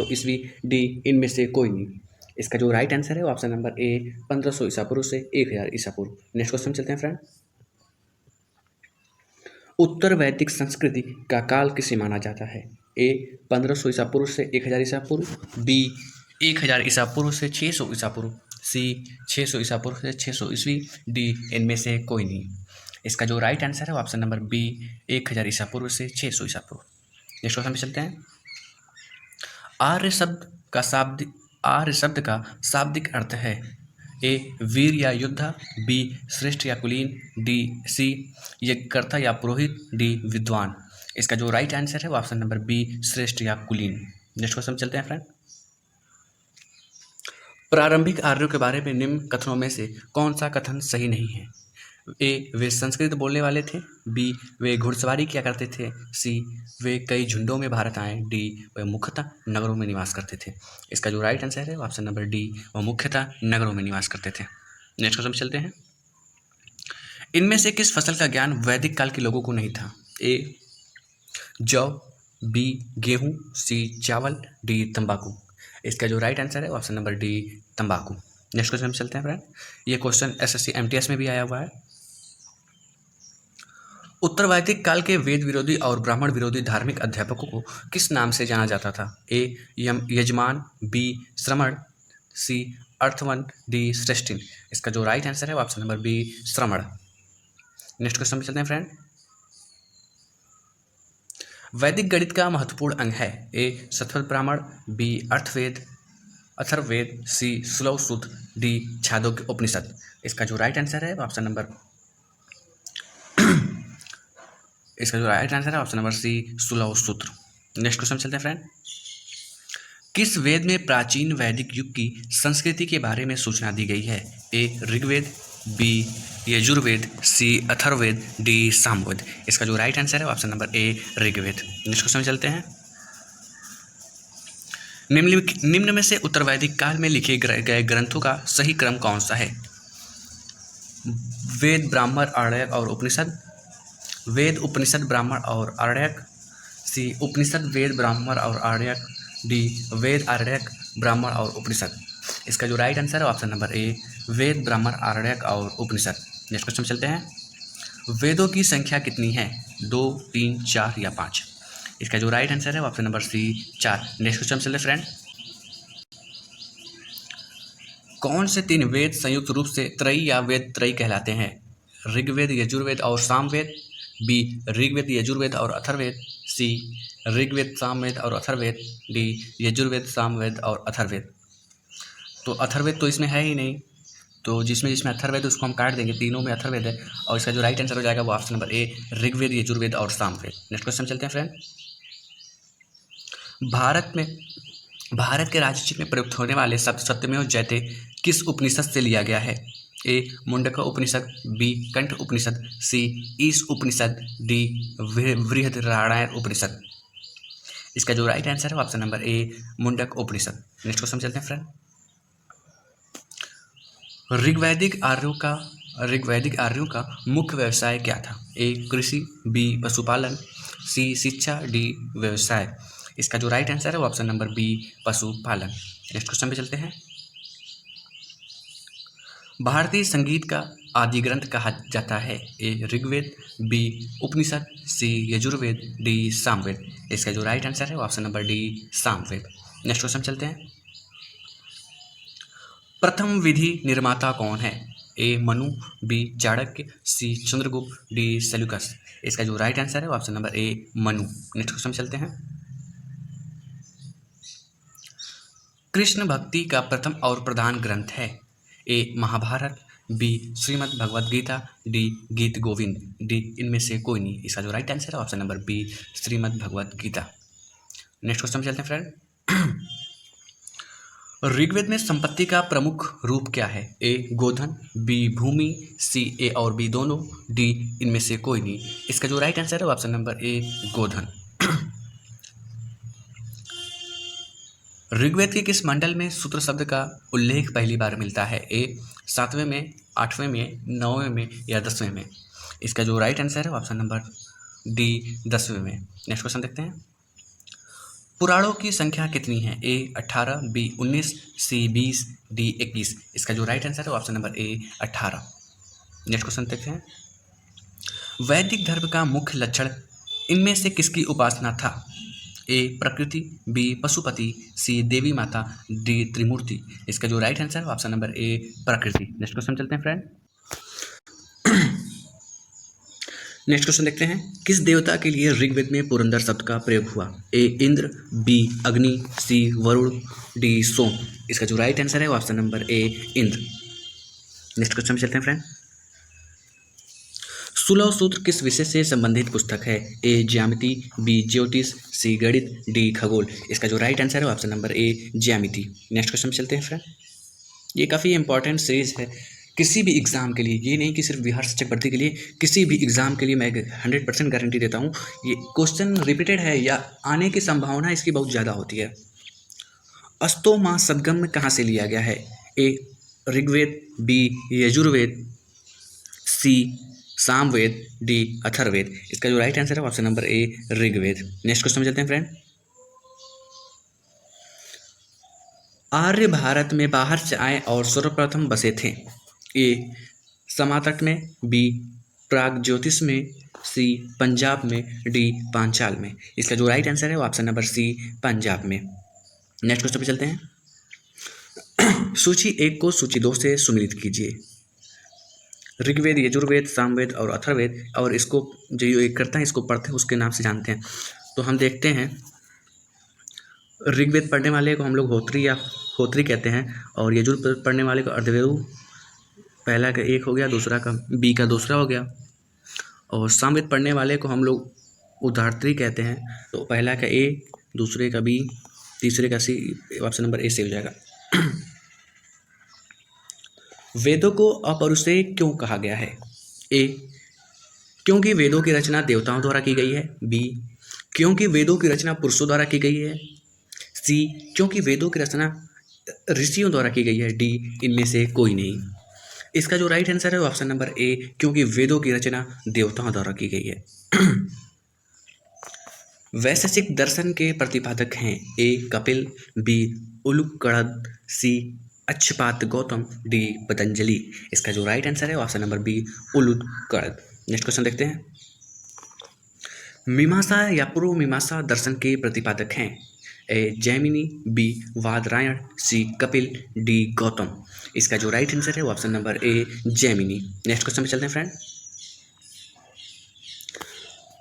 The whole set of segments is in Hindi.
ईस्वी, डी इनमें से कोई नहीं। इसका जो राइट आंसर है वो ऑप्शन नंबर ए 1500 ईसा पूर्व से 1000 ईसा पूर्व। नेक्स्ट क्वेश्चन चलते हैं फ्रेंड। उत्तर वैदिक संस्कृति का काल किसे माना जाता है? ए 1500 ईसा पूर्व से 1000 ईसा पूर्व, बी 1000 ईसा पूर्व से 600 ईसा पूर्व, सी 600 ईसा पूर्व से 600 ईस्वी, डी इनमें से कोई नहीं। इसका जो राइट आंसर है वो ऑप्शन नंबर बी 1000 ईसा पूर्व से 600 ईसा पूर्व। नेक्स्ट क्वेश्चन पे चलते हैं। आर्य शब्द का शाब्दिक अर्थ है? ए वीर या योद्धा, बी श्रेष्ठ या कुलीन, डी सी यज्ञकर्ता या पुरोहित, डी विद्वान। इसका जो राइट आंसर है वो ऑप्शन नंबर बी श्रेष्ठ या कुलीन। नेक्स्ट क्वेश्चन चलते हैं फ्रेंड। प्रारंभिक आर्यों के बारे में निम्न कथनों में से कौन सा कथन सही नहीं है? ए वे संस्कृत बोलने वाले थे, बी वे घुड़सवारी किया करते थे, सी वे कई झुंडों में भारत आए, डी वे मुख्यतः नगरों में निवास करते थे। इसका जो राइट आंसर है ऑप्शन नंबर डी वह मुख्यतः नगरों में निवास करते थे। नेक्स्ट क्वेश्चन चलते हैं। इनमें से किस फसल का ज्ञान वैदिक काल के लोगों को नहीं था? ए जौ, बी गेहूं, सी चावल, डी तंबाकू। इसका जो राइट आंसर है ऑप्शन नंबर डी तंबाकू। नेक्स्ट क्वेश्चन चलते हैं फ्रेंड। ये क्वेश्चन एसएससी एमटीएस में भी आया हुआ है। उत्तर वैदिक काल के वेद विरोधी और ब्राह्मण विरोधी धार्मिक अध्यापकों को किस नाम से जाना जाता था? ए यजमान, बी श्रमण, सी अर्थवन, डी श्रेष्ठिन। इसका जो राइट आंसर है ऑप्शन नंबर बी श्रमण। नेक्स्ट क्वेश्चन पे चलते हैं फ्रेंड। वैदिक गणित का महत्वपूर्ण अंग है? ए शतपथ ब्राह्मण, बी अर्थवेद, अथर्ववेद, सी सुलभ सूत्र, डी छांदोग्य उपनिषद। इसका जो राइट आंसर है ऑप्शन नंबर सी सुलभ सूत्र। नेक्स्ट क्वेश्चन चलते हैं फ्रेंड। किस वेद में प्राचीन वैदिक युग की संस्कृति के बारे में सूचना दी गई है? A Rigveda, B Yajurveda, C Atharvaveda, D Samaveda. इसका जो राइट आंसर है option number A Rigveda. Next question चलते हैं। निम्न में से उत्तर वैदिक काल में लिखे गए ग्रंथों का सही क्रम कौन सा है? वेद, ब्राह्मण, आरण्यक और उपनिषद, वेद, उपनिषद, ब्राह्मण और आरण्यक, सी उपनिषद, वेद, ब्राह्मण और आरण्यक, डी वेद, आरण्यक, ब्राह्मण और उपनिषद। इसका जो राइट आंसर है ऑप्शन नंबर ए वेद, ब्राह्मण, आरण्यक और उपनिषद। नेक्स्ट क्वेश्चन चलते हैं। वेदों की संख्या कितनी है? 2, 3, 4 या 5। इसका जो राइट आंसर है option number C 4। Next question चलते फ्रेंड। कौन से 3 वेद संयुक्त रूप से त्रयी या वेद त्रयी कहलाते हैं? ऋग्वेद, यजुर्वेद और सामवेद, बी ऋग्वेद, यजुर्वेद और अथर्ववेद, सी ऋग्वेद, सामवेद और अथर्ववेद, डी यजुर्वेद, सामवेद और अथर्ववेद। तो अथर्ववेद तो इसमें है ही नहीं, तो जिसमें अथर्ववेद उसको हम काट देंगे, तीनों में अथर्ववेद है और इसका जो राइट आंसर हो जाएगा वो option number A Rigveda, Yajurveda और सामवेद। नेक्स्ट क्वेश्चन चलते हैं फ्रेंड। भारत के राजनीति में प्रयुक्त होने वाले शब्द सत्यमेव जयते किस उपनिषद से लिया गया है? ए मुंडक उपनिषद, बी कंठ उपनिषद, सी ईश उपनिषद, डी बृहदारण्यक उपनिषद। इसका जो राइट आंसर है ऑप्शन नंबर ए मुंडक उपनिषद। नेक्स्ट क्वेश्चन चलते हैं फ्रेंड। ऋग्वैदिक आर्यों का मुख्य व्यवसाय क्या था? ए कृषि, बी पशुपालन, सी शिक्षा, डी व्यवसाय। इसका जो राइट आंसर है वो ऑप्शन नंबर बी पशुपालन। नेक्स्ट क्वेश्चन पे चलते हैं। भारतीय संगीत का आदि ग्रंथ कहा जाता है? A Rigveda, B Upanishad, C Yajurveda, D Samaveda. इसका जो राइट आंसर है वो option number D Samaveda. Next question चलते हैं। प्रथम विधि निर्माता कौन है? ए मनु, बी चाणक्य, सी चंद्रगुप्त, डी सेल्यूकस। इसका जो राइट आंसर है वो ऑप्शन नंबर ए मनु। नेक्स्ट क्वेश्चन चलते हैं। कृष्ण भक्ति का प्रथम और प्रधान ग्रंथ है? A Mahabharata, B Shrimad Bhagavad Gita, D Geet Govind, D इनमें से कोई नहीं। इसका जो राइट आंसर है option number B Shrimad Bhagavad Gita. Next question चलते हैं फ्रेंड। ऋग्वेद में संपत्ति का प्रमुख रूप क्या है? ए गोधन, बी भूमि, सी ए और बी दोनों, डी इनमें से कोई नहीं। इसका जो राइट आंसर है ऑप्शन नंबर ए गोधन। ऋग्वेद के किस मंडल में सूत्र शब्द का उल्लेख पहली बार मिलता है? ए 7वें में, 8वें में, 9वें में या 10वें में। इसका जो राइट आंसर है ऑप्शन नंबर डी 10वें में। नेक्स्ट क्वेश्चन देखते हैं। पुराणों की संख्या कितनी है? ए 18, बी 19, सी 20, डी 21। इसका जो राइट आंसर है वो ऑप्शन नंबर ए 18। नेक्स्ट क्वेश्चन देखते हैं। वैदिक धर्म का मुख्य लक्षण इनमें से किसकी उपासना था? ए प्रकृति, बी पशुपति, सी देवी माता, डी त्रिमूर्ति। इसका जो राइट आंसर है ऑप्शन नंबर ए प्रकृति। नेक्स्ट क्वेश्चन चलते हैं फ्रेंड। नेक्स्ट क्वेश्चन देखते हैं। किस देवता के लिए ऋग्वेद में पुरंदर शब्द का प्रयोग हुआ? ए इंद्र, बी अग्नि, सी वरुण, डी सोम। इसका जो राइट आंसर है वो ऑप्शन नंबर ए इंद्र। नेक्स्ट क्वेश्चन में चलते हैं फ्रेंड। 16 सूत्र किस विषय से संबंधित पुस्तक है? ए ज्यामिति, बी ज्योतिष, सी गणित, डी खगोल। इसका जो राइट आंसर है ऑप्शन नंबर ए ज्यामिति। नेक्स्ट क्वेश्चन में चलते हैं फ्रेंड। ये काफ़ी इंपॉर्टेंट सीरीज है किसी भी एग्ज़ाम के लिए, ये नहीं कि सिर्फ बिहार शिक्षक भर्ती के लिए, किसी भी एग्ज़ाम के लिए मैं 100% गारंटी देता हूँ। ये क्वेश्चन रिपीटेड है या आने की संभावना इसकी बहुत ज़्यादा होती है। अस्तो माँ सदगम कहाँ से लिया गया है? A Rigveda, B Yajurveda, C Samaveda, D Atharvaveda. इसका जो राइट आंसर है option number A Rigveda. Next question में चलते हैं फ्रेंड। आर्य भारत में बाहर से आए और सर्वप्रथम बसे थे। ए समातट में, बी प्राग ज्योतिष में, सी पंजाब में, डी पांचाल में। इसका जो राइट आंसर है वो ऑप्शन नंबर सी पंजाब में। नेक्स्ट क्वेश्चन पे चलते हैं। सूची 1 को सूची 2 से सुमिलित कीजिए। ऋग्वेद, यजुर्वेद, सामवेद और अथर्ववेद, और इसको जो एक करता है इसको पढ़ते हैं उसके नाम से जानते हैं। तो हम देखते हैं ऋग्वेद पढ़ने वाले को हम लोग होत्री या होत्री कहते हैं, और यजुर्वेद पढ़ने वाले को अर्धवेदु, पहला का एक हो गया, दूसरा का बी का दूसरा हो गया, और सामवेद पढ़ने वाले को हम लोग उदारत्री कहते हैं। तो पहला का ए, दूसरे का बी, तीसरे का सी, ऑप्शन नंबर ए से हो जाएगा। वेदों को अपौरुषेय क्यों कहा गया है? ए क्योंकि वेदों की रचना देवताओं द्वारा की गई है, बी क्योंकि वेदों की रचना पुरुषों द्वारा की गई है, सी क्योंकि वेदों की रचना ऋषियों द्वारा की गई है, डी इनमें से कोई नहीं। इसका जो राइट आंसर है ऑप्शन नंबर ए क्योंकि वेदों की रचना देवताओं द्वारा की गई है। वैशेषिक दर्शन के प्रतिपादक हैं। A Kapil, B Ulukganad, C Akshapat Gautam, D Patanjali. इसका जो राइट आंसर है option number B Ulukganad. Next question देखते हैं। मीमांसा या पूर्व मीमांसा दर्शन के प्रतिपादक हैं। A Jaimini, B Vadarayana, C Kapil, D Gautam. इसका जो राइट आंसर है वो ऑप्शन नंबर ए जैमिनी। नेक्स्ट क्वेश्चन पे चलते हैं फ्रेंड।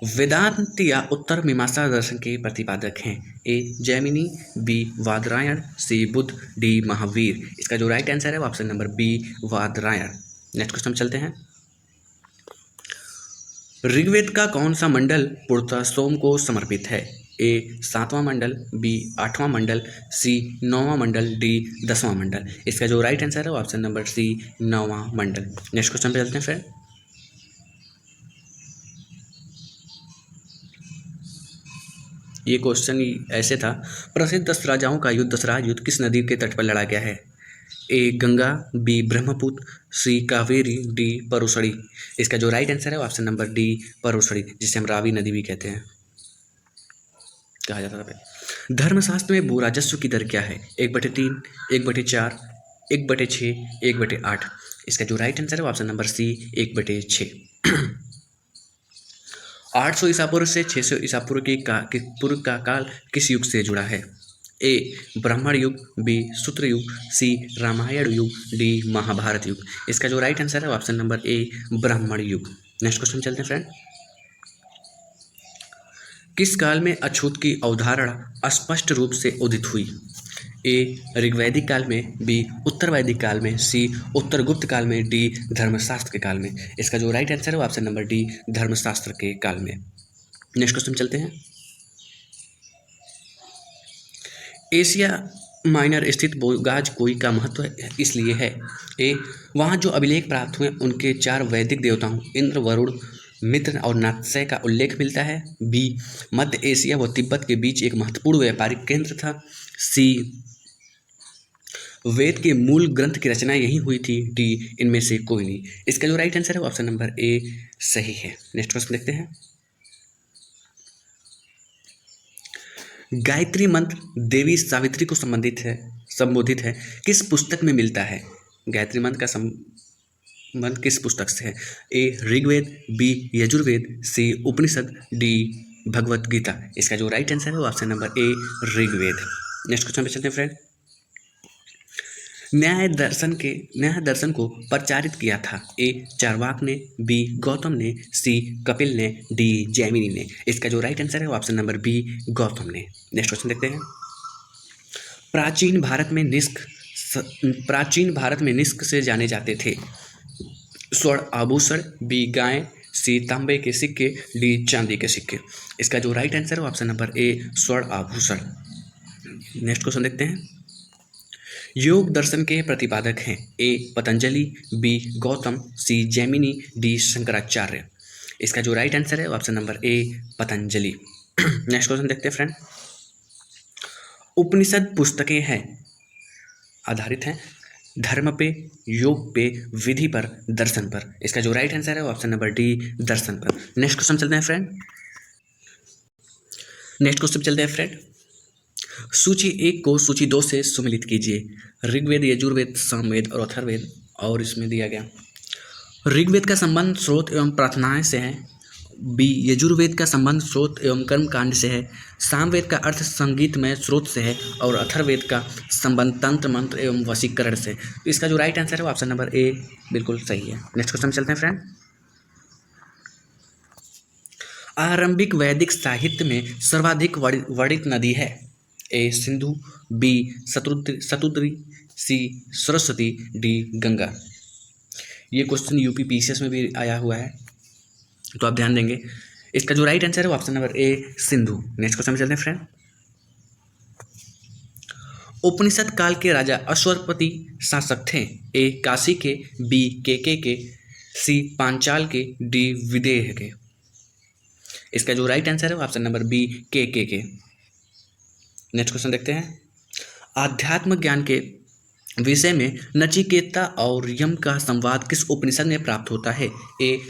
वेदांत या उत्तर मीमांसा दर्शन के प्रतिपादक हैं। A Jaimini, B Vadarayana, C Buddha, D Mahavir. इसका जो राइट आंसर है वो option number B Vadarayana. Next question पे चलते हैं। ऋग्वेद का कौन सा मंडल पूर्णतः सोम को समर्पित है? ए 7वां मंडल, बी 8वां मंडल, सी 9वां मंडल, डी 10वां मंडल। इसका जो राइट आंसर है ऑप्शन नंबर सी 9वां मंडल। नेक्स्ट क्वेश्चन पे चलते हैं फ्रेंड। ये क्वेश्चन ऐसे था, प्रसिद्ध 10 राजाओं का युद्ध दशरथ युद्ध किस नदी के तट पर लड़ा गया है? ए गंगा, बी ब्रह्मपुत्र, सी कावेरी, डी परुसड़ी। इसका जो राइट आंसर है ऑप्शन नंबर डी परुसड़ी, जिसे हम रावी नदी भी कहते हैं, कहा जाता था। धर्मशास्त्र में भू राजस्व की दर क्या है? 1/3, 1/4, 1/6, 1/8। इसका जो राइट आंसर है ऑप्शन नंबर सी 1/6। 800 ईसा पूर्व से 600 ईसा पूर्व पूर्व का काल किस युग से जुड़ा है? ए ब्राह्मण युग, बी सूत्र युग, सी रामायण युग, डी महाभारत युग। इसका जो राइट आंसर है ऑप्शन नंबर ए ब्राह्मण युग। नेक्स्ट क्वेश्चन चलते हैं फ्रेंड। किस काल में अछूत की अवधारणा स्पष्ट रूप से उदित हुई? ए ऋग्वैदिक काल में, बी उत्तर वैदिक काल में, सी उत्तर गुप्त काल में, डी धर्मशास्त्र के काल में। इसका जो राइट आंसर है ऑप्शन नंबर डी धर्मशास्त्र के काल में। नेक्स्ट क्वेश्चन चलते हैं। एशिया माइनर स्थित बोगाज कोई का महत्व इसलिए है। ए वहाँ जो अभिलेख प्राप्त हुए उनके 4 वैदिक देवताओं इंद्र, वरुण, मित्र और नात्सय का उल्लेख मिलता है। बी मध्य एशिया व तिब्बत के बीच एक महत्वपूर्ण व्यापारिक केंद्र था। सी वेद के मूल ग्रंथ की रचना यहीं हुई थी। डी इनमें से कोई नहीं। इसका जो राइट आंसर है ऑप्शन नंबर ए सही है। नेक्स्ट क्वेश्चन देखते हैं। गायत्री मंत्र देवी सावित्री को संबोधित है किस पुस्तक में मिलता है? गायत्री मंत्र का संबंध किस पुस्तक से है? A Rigveda, B Yajurveda, C Upanishad, D Bhagavad Gita. इसका जो राइट आंसर है वो option number A Rigveda. Next question पे चलते हैं फ्रेंड। न्याय दर्शन को प्रचारित किया था? ए चारवाक ने, बी गौतम ने, सी कपिल ने, डी जैमिनी ने। इसका जो राइट आंसर है वो ऑप्शन नंबर बी गौतम ने। नेक्स्ट क्वेश्चन देखते हैं। प्राचीन भारत में निष्क से जाने जाते थे? स्वर्ण आभूषण, बी गाय, सी तांबे के सिक्के, डी चांदी के सिक्के। इसका जो राइट आंसर है ऑप्शन नंबर ए स्वर्ण आभूषण। नेक्स्ट क्वेश्चन देखते हैं। योग दर्शन के प्रतिपादक हैं? ए पतंजलि, बी गौतम, सी जैमिनी, डी शंकराचार्य। इसका जो राइट आंसर है ऑप्शन नंबर ए पतंजलि। नेक्स्ट क्वेश्चन देखते हैं फ्रेंड। उपनिषद पुस्तकें हैं आधारित हैं धर्म पे, योग पे, विधि पर, दर्शन पर। इसका जो राइट आंसर है ऑप्शन नंबर डी दर्शन पर। नेक्स्ट क्वेश्चन चलते हैं फ्रेंड। सूची 1 को सूची 2 से सुमिलित कीजिए। ऋग्वेद, यजुर्वेद, सामवेद और अथर्ववेद। और इसमें दिया गया ऋग्वेद का संबंध स्रोत एवं प्रार्थनाएं से है, बी यजुर्वेद का संबंध स्रोत एवं कर्म कांड से है, सामवेद का अर्थ संगीतमय स्रोत से है और अथर्ववेद का संबंध तंत्र मंत्र एवं वशीकरण से। तो इसका जो राइट आंसर है वो ऑप्शन नंबर ए बिल्कुल सही है। नेक्स्ट क्वेश्चन चलते हैं फ्रेंड। आरंभिक वैदिक साहित्य में सर्वाधिक वर्णित नदी है? ए सिंधु, बी शतुद्री, सी सरस्वती, डी गंगा। ये क्वेश्चन यूपी पीसीएस में भी आया हुआ है तो आप ध्यान देंगे। इसका जो राइट आंसर है वो ऑप्शन नंबर ए सिंधु। नेक्स्ट क्वेश्चन में चलते हैं फ्रेंड। उपनिषद काल के राजा अश्वपति शासक थे? ए काशी के, बी के, सी पांचाल के, डी विदेह के। इसका जो राइट आंसर है वो ऑप्शन नंबर बी के। नेक्स्ट क्वेश्चन देखते हैं। आध्यात्म ज्ञान के विषय में नचिकेता और यम का संवाद किस उपनिषद में प्राप्त होता है? ए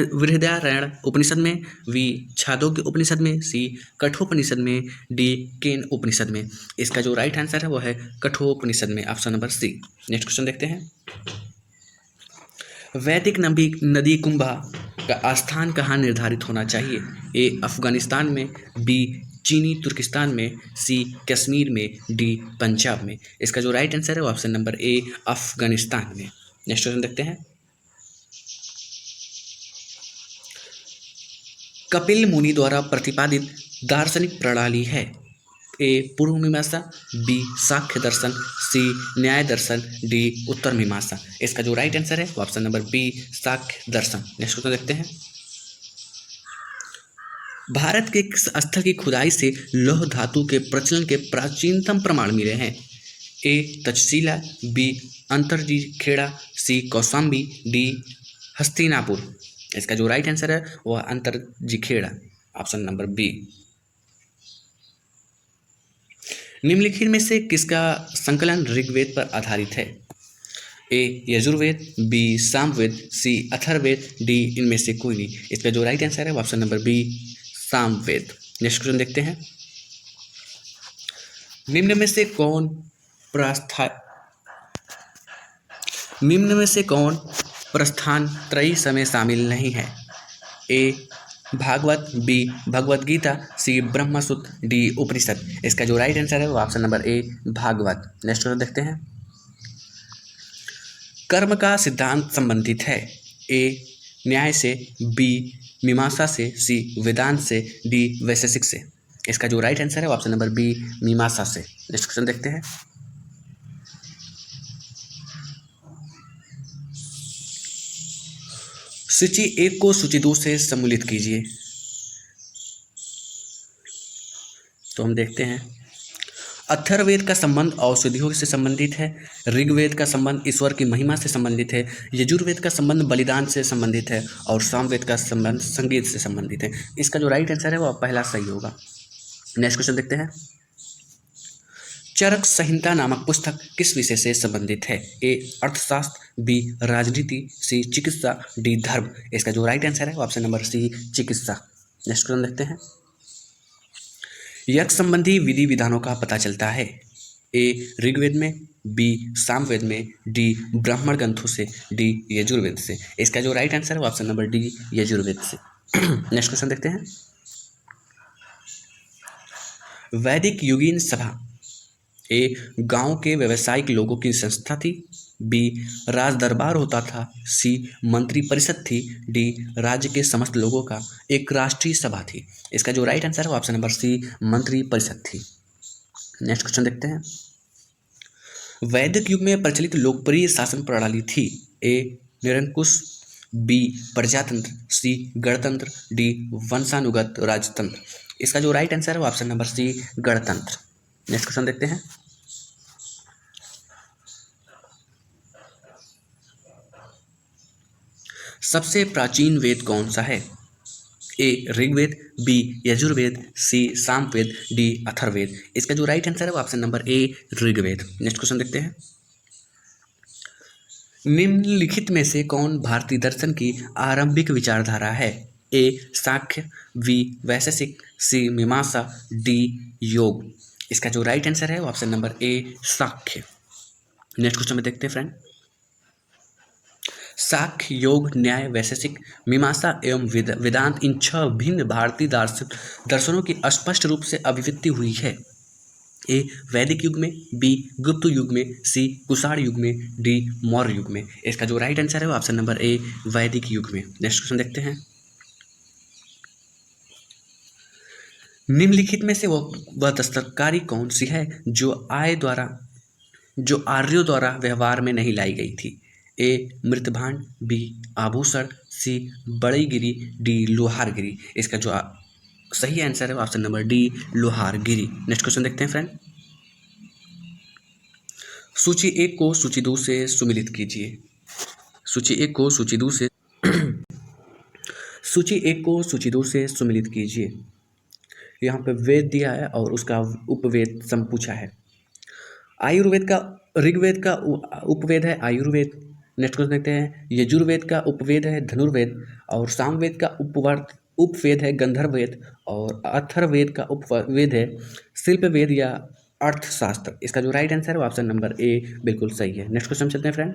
बृहदारण्यक उपनिषद में, बी छांदोग्य उपनिषद में, सी कठोपनिषद में, डी केन उपनिषद में। इसका जो राइट आंसर है वो है कठोपनिषद में, option number C. Next question देखते हैं। वैदिक नदी कुंभा का स्थान कहाँ निर्धारित होना चाहिए? ए अफगानिस्तान में, बी चीनी तुर्किस्तान में, सी कश्मीर में, डी पंजाब में। इसका जो राइट आंसर है वो ऑप्शन नंबर ए अफगानिस्तान में। नेक्स्ट क्वेश्चन देखते हैं। कपिल मुनि द्वारा प्रतिपादित दार्शनिक प्रणाली है? ए पूर्व मीमांसा, बी सांख्य दर्शन, सी न्याय दर्शन, डी उत्तर मीमांसा। इसका जो राइट आंसर है वो ऑप्शन नंबर बी सांख्य दर्शन। नेक्स्ट क्वेश्चन देखते हैं। भारत के किस स्थल की खुदाई से लौह धातु के प्रचलन के प्राचीनतम प्रमाण मिले हैं? ए तक्षशिला, बी अंतरजीखेड़ा, सी कौशाम्बी, डी हस्तिनापुर। इसका जो राइट आंसर है वह अंतरजीखेड़ा, ऑप्शन नंबर बी। निम्नलिखित में से किसका संकलन ऋग्वेद पर आधारित है? ए यजुर्वेद, बी सामवेद, सी अथर्ववेद, डी इनमें से कोई नहीं। इसका जो राइट आंसर है वो option number B Samaveda. Next question देखते हैं। निम्न में प्रस्थान त्रयी समय शामिल नहीं है? A Bhagavat, B Bhagavad Gita, C Brahmasutra, D Upanishad. इसका जो राइट आंसर है वो option number A Bhagavat. Next question देखते हैं। कर्म का सिद्धांत संबंधित है? ए न्याय से, बी मीमांसा से, सी वेदांत से, डी वैशेषिक से। इसका जो राइट आंसर है ऑप्शन नंबर बी मीमांसा से। नेक्स्ट क्वेश्चन देखते हैं। सूची 1 को सूची 2 से सम्मिलित कीजिए। तो हम देखते हैं। अथर्ववेद का संबंध औषधियों से संबंधित है, ऋग्वेद का संबंध ईश्वर की महिमा से संबंधित है, यजुर्वेद का संबंध बलिदान से संबंधित है और सामवेद का संबंध संगीत से संबंधित है। इसका जो राइट आंसर है वो पहला सही होगा। नेक्स्ट क्वेश्चन देखते हैं। चरक संहिता नामक पुस्तक किस विषय से संबंधित है? ए अर्थशास्त्र, बी राजनीति, सी चिकित्सा, डी धर्म। इसका जो राइट आंसर है वो ऑप्शन नंबर सी चिकित्सा। नेक्स्ट क्वेश्चन देखते हैं। यज्ञ संबंधी विधि विधानों का पता चलता है। ए ऋग्वेद में, बी सामवेद में, डी ब्राह्मण ग्रंथों से, डी यजुर्वेद से। इसका जो राइट आंसर है वो ऑप्शन नंबर डी यजुर्वेद से। नेक्स्ट क्वेश्चन देखते हैं। वैदिक युगीन सभा ए गांव के व्यवसायिक लोगों की संस्था थी, बी राज दरबार होता था, सी मंत्री परिषद थी, डी राज्य के समस्त लोगों का एक राष्ट्रीय सभा थी। इसका जो राइट आंसर है वो ऑप्शन नंबर सी मंत्री परिषद थी। नेक्स्ट क्वेश्चन देखते हैं। वैदिक युग में प्रचलित लोकप्रिय शासन प्रणाली थी। ए निरंकुश, बी प्रजातंत्र, सी गणतंत्र, डी वंशानुगत राजतंत्र। इसका जो राइट आंसर है वो ऑप्शन नंबर सी गणतंत्र। नेक्स्ट क्वेश्चन देखते हैं। सबसे प्राचीन वेद कौन सा है? A Rigveda, B Yajurveda, C Samaveda, D Atharvaveda. इसका जो राइट आंसर है वो option number A Rigveda. Next question देखते हैं। निम्नलिखित में से कौन भारतीय दर्शन की आरंभिक विचारधारा है? ए सांख्य, बी वैशेषिक, सी मीमांसा, डी योग। इसका जो राइट आंसर है वो ऑप्शन नंबर ए सांख्य। नेक्स्ट क्वेश्चन में देखते हैं फ्रेंड। सांख्य, योग, न्याय, वैशेषिक, मीमांसा एवं वेदांत इन 6 भिन्न भारतीय दर्शनों की स्पष्ट रूप से अभिव्यक्ति हुई है। ए वैदिक युग में, बी गुप्त युग में, सी कुषाण युग में, डी मौर्य युग में। इसका जो राइट आंसर है वो ऑप्शन नंबर ए वैदिक युग में। नेक्स्ट क्वेश्चन देखते हैं। निम्नलिखित में से वह दस्तकारी कौन सी है जो आर्यों द्वारा व्यवहार में नहीं लाई गई थी? ए मृतभांड, बी आभूषण, सी बड़ईगिरी, डी लोहारगिरी। इसका जो सही आंसर है वो ऑप्शन नंबर डी लोहारगिरी। नेक्स्ट क्वेश्चन देखते हैं फ्रेंड। सूची 1 को सूची 2 से सुमिलित कीजिए। सूची 1 को सूची 2 से सूची 1 को सूची 2 से सुमिलित कीजिए। यहाँ पे वेद दिया है और उसका उपवेद सम पूछा है। आयुर्वेद का ऋग्वेद का उपवेद है आयुर्वेद। नेक्स्ट क्वेश्चन देखते हैं। यजुर्वेद का उपवेद है धनुर्वेद और सामवेद का उपवेद है गंधर्ववेद और अथर्ववेद का उपवेद है शिल्पवेद या अर्थशास्त्र। इसका जो राइट आंसर है वो ऑप्शन नंबर ए बिल्कुल सही है। नेक्स्ट क्वेश्चन चलते हैं फ्रेंड।